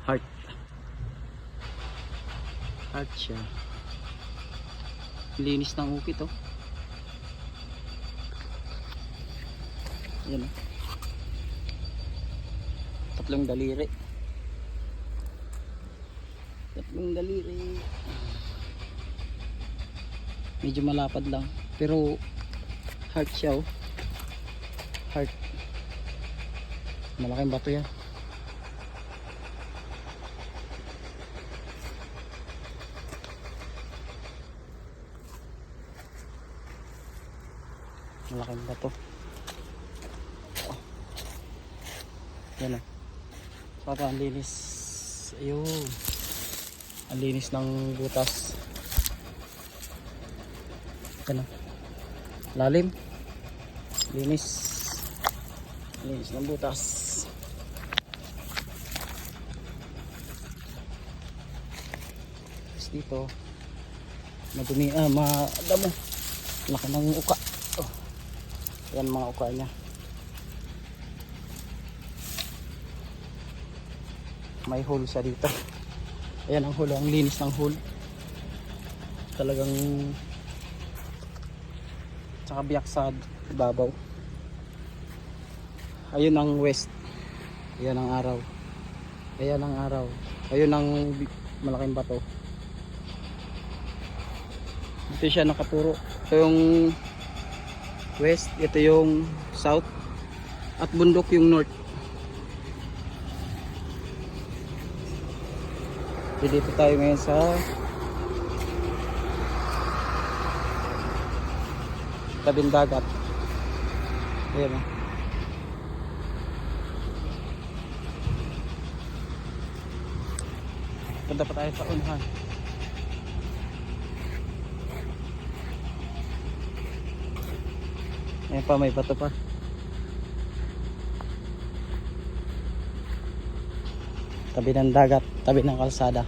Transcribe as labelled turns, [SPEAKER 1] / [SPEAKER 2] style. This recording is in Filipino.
[SPEAKER 1] Heart. Heart siya. Linis ng ukit oh. Ayan oh. Tatlong daliri. Tatlong daliri. Medyo malapad lang. Pero heart siya oh. Heart. Malaking bato yan. Malaking bato. Oh. Yan o. Saka ang linis. Ayun. Ang linis ng butas. Yan o. Lalim. Linis. Linis ng butas. Tapos dito madumi, madamo. Laki ng uka. Oh. Yan mga uka niya. May hole siya dito. Ayan ang hole, ang linis ng hole. Talagang tsaka biyak sa ibabaw. Ayun ang west. Ayan ang araw. Ayan ang araw. Ayun ang malaking bato. Dito siya nakaturo. Ito yung west, ito yung south, at bundok yung north. Dito tayo ngayon sa tabing dagat. Ayan o. Punta pa tayo sa unahan. Ayan pa, may bato pa. Tabi ng dagat, tabi ng kalsada.